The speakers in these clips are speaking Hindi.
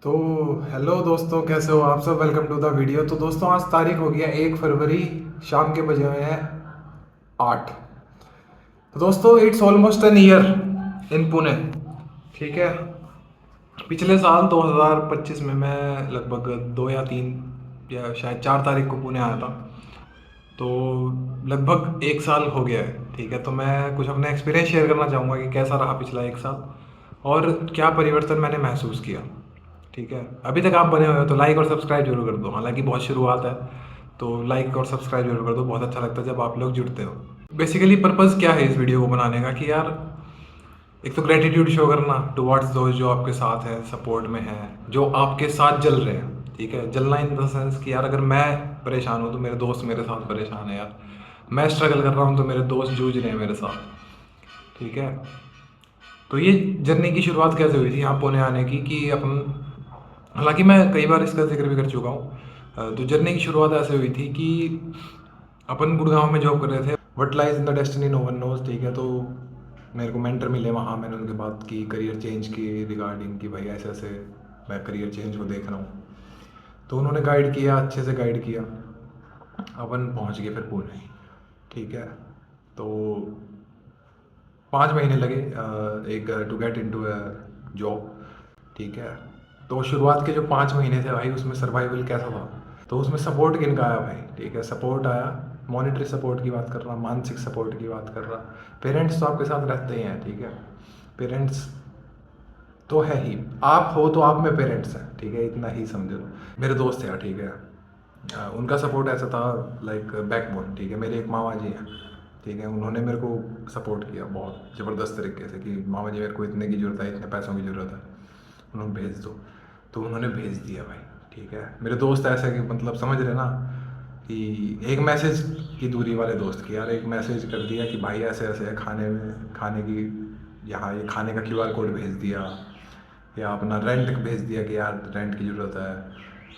तो हेलो दोस्तों, कैसे हो आप सब। Welcome to the video. तो दोस्तों, आज तारीख हो गया 1 फरवरी, शाम के बजे हुए हैं 8। तो दोस्तों, it's almost an year in Pune. ठीक है। पिछले साल 2025 में मैं लगभग 2 या 3 या शायद 4 तारीख को पुणे आया था। तो लगभग 1 साल हो गया है। ठीक है। तो मैं कुछ अपना एक्सपीरियंस शेयर करना चाहूँगा कि कैसा रहा पिछला 1 साल और क्या परिवर्तन मैंने महसूस किया। ठीक है। अभी तक आप बने हुए हो तो लाइक और सब्सक्राइब जरूर कर दो। हालांकि बहुत शुरुआत है, तो लाइक और सब्सक्राइब जरूर कर दो। बहुत अच्छा लगता है जब आप लोग जुड़ते हो। बेसिकली पर्पज़ क्या है इस वीडियो को बनाने का कि यार, एक तो ग्रेटिट्यूड शो करना टुवर्ड्स दोस्त जो आपके साथ हैं, सपोर्ट में हैं, जो आपके साथ जल रहे हैं। ठीक है। जलना इन द सेंस कि यार, अगर मैं परेशान हूँ तो मेरे दोस्त मेरे साथ परेशान है यार। मैं स्ट्रगल कर रहा हूँ तो मेरे दोस्त जूझ रहे हैं मेरे साथ। ठीक है। तो ये जर्नी की शुरुआत कैसे हुई थी यहाँ पुणे आने की कि अपन, हालांकि मैं कई बार इसका जिक्र भी कर चुका हूँ। तो जर्नी की शुरुआत ऐसे हुई थी कि अपन गुड़गांव में जॉब कर रहे थे। What lies in the destiny no one knows. ठीक है। तो मेरे को मेंटर मिले वहाँ। मैंने उनके बात की, करियर चेंज की रिगार्डिंग कि भाई ऐसे ऐसे मैं करियर चेंज को देख रहा हूँ। तो उन्होंने गाइड किया, अच्छे से गाइड किया। अपन पहुँच गए फिर पुणे। ठीक है। तो 5 महीने लगे एक टू गेट इनटू जॉब। ठीक है। तो शुरुआत के जो 5 महीने थे भाई, उसमें सर्वाइवल कैसा था। तो उसमें सपोर्ट किन का आया भाई। ठीक है। सपोर्ट आया, मॉनेटरी सपोर्ट की बात कर रहा, मानसिक सपोर्ट की बात कर रहा। पेरेंट्स तो आपके साथ रहते ही हैं। ठीक है। पेरेंट्स तो है ही, आप हो तो आप में पेरेंट्स हैं। ठीक है, इतना ही समझ लो। मेरे दोस्त हैं। ठीक है। उनका सपोर्ट ऐसा था, लाइक बैकबोन। ठीक है। मेरे एक मामा जी हैं। ठीक है। उन्होंने मेरे को सपोर्ट किया बहुत ज़बरदस्त तरीके से कि मामा जी, मेरे को इतने की ज़रूरत है, इतने पैसों की ज़रूरत है, उन्होंने भेज दो। तो उन्होंने भेज दिया भाई। ठीक है। मेरे दोस्त ऐसे कि मतलब समझ रहे ना कि एक मैसेज की दूरी वाले दोस्त की, यार एक मैसेज कर दिया कि भाई ऐसे ऐसे है, खाने में खाने की, यहाँ ये खाने का QR कोड भेज दिया, या अपना रेंट भेज दिया कि यार रेंट की ज़रूरत है,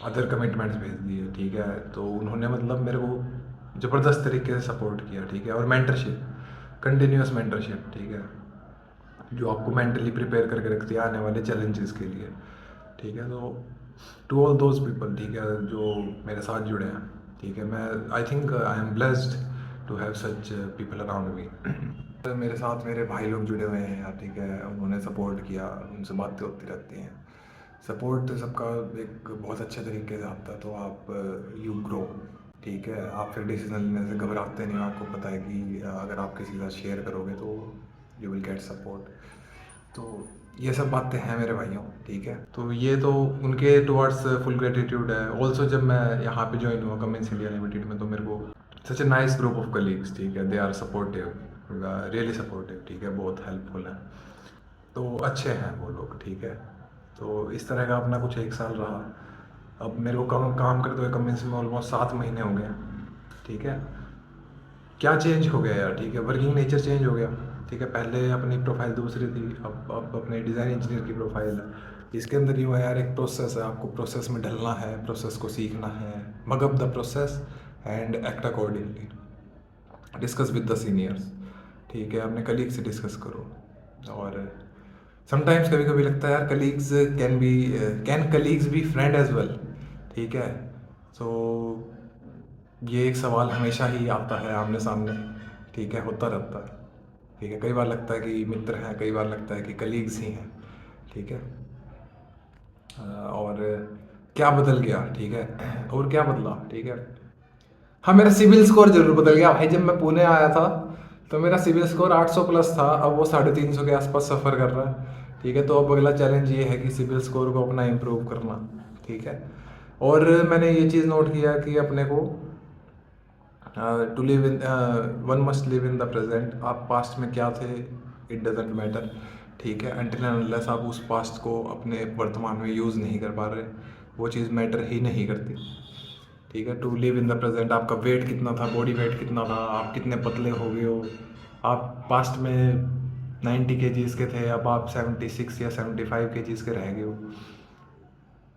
अदर कमिटमेंट्स भेज दिए। ठीक है। तो उन्होंने मतलब मेरे को ज़बरदस्त तरीके से सपोर्ट किया। ठीक है। और मेंटरशिप, कंटिन्यूस मेंटरशिप। ठीक है। जो आपको मेंटली प्रिपेयर करके रखती है आने वाले चैलेंजेस के लिए। ठीक है। तो टू ऑल दोज पीपल, ठीक है, जो मेरे साथ जुड़े हैं। ठीक है। मैं I think I am blessed to have such people around me. मेरे साथ मेरे भाई लोग जुड़े हुए हैं यार। ठीक है। उन्होंने सपोर्ट किया, उनसे बातें होती रहती हैं। सपोर्ट सबका एक बहुत अच्छे तरीके से आता है, तो आप यू ग्रो। ठीक है। आप फिर डिसीजन लेने से घबराते नहीं हो। आपको पता है कि अगर आप किसी के साथ शेयर करोगे तो यू विल गेट सपोर्ट। तो ये सब बातें हैं मेरे भाइयों। ठीक है। तो ये तो उनके टुवर्ड्स फुल ग्रेटिट्यूड है। ऑल्सो जब मैं यहाँ पे ज्वाइन हुआ कमेंस इंडिया लिमिटेड में, तो मेरे को such a nice group of colleagues. ठीक है। They are supportive, really supportive. ठीक है। बहुत हेल्पफुल है। तो अच्छे हैं वो लोग। ठीक है। तो इस तरह का अपना कुछ 1 साल रहा। अब मेरे को काम करते हुए कमेंस में ऑलमोस्ट 7 महीने हो गए। ठीक है। क्या चेंज हो गया यार। ठीक है। वर्किंग नेचर चेंज हो गया। ठीक है। पहले अपनी प्रोफाइल दूसरी थी, अब अपने डिज़ाइन इंजीनियर की प्रोफाइल है। इसके अंदर यूँ है यार, एक प्रोसेस है, आपको प्रोसेस में ढलना है, प्रोसेस को सीखना है। Mug up the process and act accordingly. Discuss with the seniors. ठीक है। अपने कलीग से डिस्कस करो। और समटाइम्स कभी कभी लगता है यार, colleagues can colleagues be friend as well. ठीक है। सो ये एक सवाल हमेशा ही आता है आमने सामने। ठीक है। होता रहता है। ठीक है। कई बार लगता है कि मित्र हैं, कई बार लगता है कि कलीग्स ही हैं। ठीक है। और क्या बदल गया। ठीक है। और क्या बदला। ठीक है। हाँ, मेरा सिविल स्कोर जरूर बदल गया भाई। जब मैं पुणे आया था तो मेरा सिविल स्कोर 800 प्लस था, अब वो 350 के आसपास सफ़र कर रहा है। ठीक है। तो अब अगला चैलेंज ये है कि सिविल स्कोर को अपना इम्प्रूव करना। ठीक है। और मैंने ये चीज़ नोट किया कि अपने को to live in, one must live in the present. आप पास्ट में क्या थे, इट डजेंट मैटर। ठीक है। अनटिल अनलेस आप उस पास्ट को अपने वर्तमान में यूज़ नहीं कर पा रहे, वो चीज़ मैटर ही नहीं करती। ठीक है। To live in the present, आपका वेट कितना था, बॉडी वेट कितना था, आप कितने पतले हो गए हो, आप पास्ट में 90 kgs के थे, अब आप 76 या 75 kgs के रह गए हो।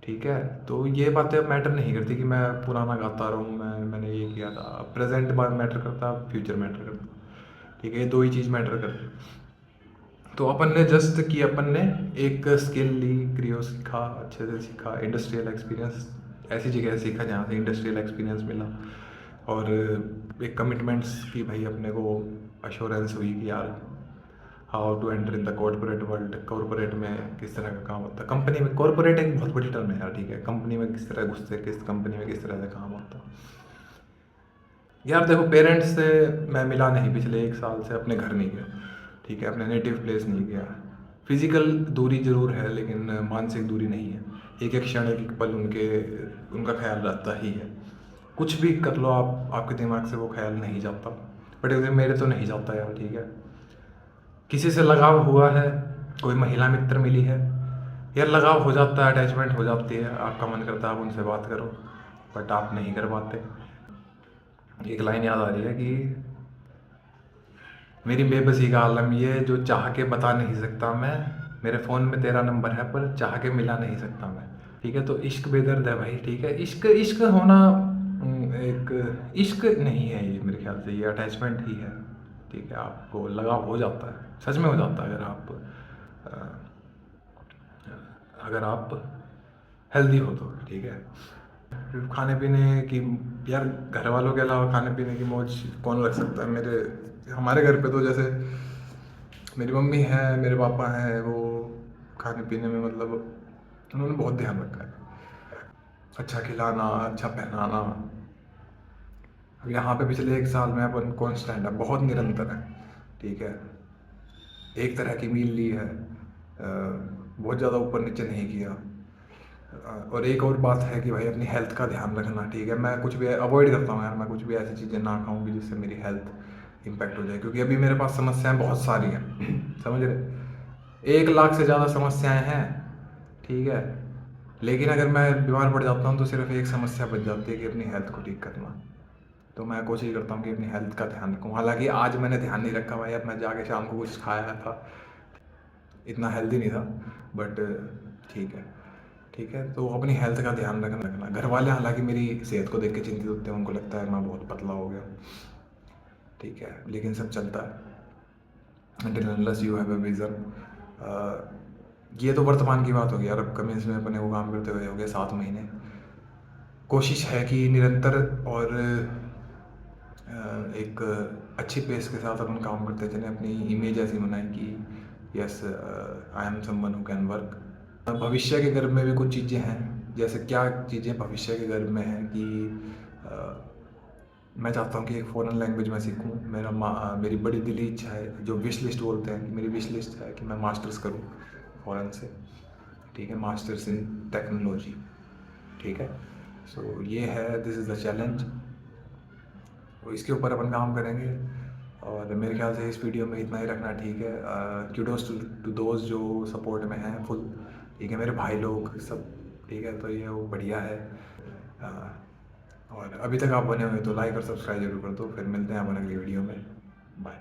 ठीक है। तो ये बातें अब मैटर नहीं करती कि मैं पुराना गाता रहूँ, मैंने ये किया था। प्रेजेंट बात मैटर करता, फ्यूचर मैटर करता। ठीक है। ये दो ही चीज़ मैटर करती। तो अपन ने जस्ट कि अपन ने एक स्किल ली, क्रियो सीखा, अच्छे से सीखा, इंडस्ट्रियल एक्सपीरियंस ऐसी जगह सीखा जहाँ से इंडस्ट्रियल एक्सपीरियंस मिला, और एक कमिटमेंट्स की भाई अपने को अश्योरेंस हुई कि यार how to enter in the corporate world, corporate में किस तरह का काम होता है, कंपनी में। कॉर्पोरेट एक बहुत बड़ी टर्म है यार, ठीक है, कंपनी में किस तरह घुसते, किस कंपनी में किस तरह से काम होता है। यार देखो, पेरेंट्स से मैं मिला नहीं पिछले 1 साल से, अपने घर नहीं गया, ठीक है, अपने नेटिव प्लेस नहीं गया। फिजिकल दूरी जरूर है लेकिन मानसिक दूरी नहीं है। एक एक क्षण, एक एक पल उनका ख्याल रहता ही है। कुछ भी कर लो आप, आपके दिमाग से वो ख्याल नहीं जाता, बट मेरे तो नहीं जाता यार, ठीक है। किसी से लगाव हुआ है, कोई महिला मित्र मिली है, यार लगाव हो जाता है, अटैचमेंट हो जाती है, आपका मन करता है आप उनसे बात करो, बट आप नहीं कर पाते। एक लाइन याद आ रही है कि मेरी बेबसी का आलम ये, जो चाह के बता नहीं सकता मैं, मेरे फ़ोन में तेरा नंबर है पर चाह के मिला नहीं सकता मैं, ठीक है। तो इश्क बेदर्द है भाई, ठीक है। इश्क इश्क होना एक इश्क नहीं है ये, मेरे ख्याल से ये अटैचमेंट ही है, ठीक है। आपको लगाव हो जाता है, सच में हो जाता है, अगर आप हेल्दी हो तो, ठीक है। फिर खाने पीने की, यार घर वालों के अलावा खाने पीने की मौज कौन रख सकता है। हमारे घर पे तो जैसे मेरी मम्मी है, मेरे पापा हैं, वो खाने पीने में मतलब उन्होंने बहुत ध्यान रखा है, अच्छा खिलाना, अच्छा पहनाना। अब यहाँ पे पिछले 1 साल में अपन कॉन्स्टेंट है, बहुत निरंतर है, ठीक है। एक तरह की मील ली है, बहुत ज़्यादा ऊपर नीचे नहीं किया। और एक और बात है कि भाई अपनी हेल्थ का ध्यान रखना, ठीक है। मैं कुछ भी अवॉइड करता हूँ यार, मैं कुछ भी ऐसी चीज़ें ना खाऊँ कि जिससे मेरी हेल्थ इम्पैक्ट हो जाए, क्योंकि अभी मेरे पास समस्याएं बहुत सारी हैं समझ रहे, 1 लाख से ज़्यादा समस्याएं हैं, ठीक है। लेकिन अगर मैं बीमार पड़ जाता हूँ तो सिर्फ एक समस्या बच जाती है कि अपनी हेल्थ को ठीक करना। तो मैं कोशिश करता हूँ कि अपनी हेल्थ का ध्यान रखूँ। हालांकि आज मैंने ध्यान नहीं रखा भाई, अब मैं जाके शाम को कुछ खाया था, इतना हेल्दी नहीं था, बट ठीक है, ठीक है। तो अपनी हेल्थ का ध्यान रखना। घर वाले हालांकि मेरी सेहत को देख के चिंतित होते हैं, उनको लगता है मैं बहुत पतला हो गया, ठीक है, लेकिन सब चलता है until unless you have a vision। ये तो वर्तमान की बात होगी यार। अब कमिंस में अपने को काम करते हुए हो गए 7 महीने। कोशिश है कि निरंतर और एक अच्छी पेस के साथ अपन काम करते चलें, अपनी इमेज ऐसी बनाएं कि yes I am someone who can work. भविष्य के गर्भ में भी कुछ चीज़ें हैं, जैसे क्या चीज़ें भविष्य के गर्भ में हैं कि मैं चाहता हूँ कि एक फ़ॉरेन लैंग्वेज मैं सीखूँ। मेरी बड़ी दिली इच्छा है, जो विश लिस्ट बोलते हैं, कि मेरी विश लिस्ट है कि मैं मास्टर्स करूँ फ़ॉरेन से, ठीक है, मास्टर्स इन टेक्नोलॉजी, ठीक है। सो ये है, दिस इज़ द चैलेंज। तो इसके ऊपर अपन काम करेंगे, और मेरे ख्याल से इस वीडियो में इतना ही रखना, ठीक है। क्यूडोस टू दोस्त जो सपोर्ट में हैं फुल, ठीक है, मेरे भाई लोग सब, ठीक है। तो ये वो बढ़िया है। और अभी तक आप बने हुए तो लाइक और सब्सक्राइब जरूर कर दो। फिर मिलते हैं अपन अगली वीडियो में। बाय।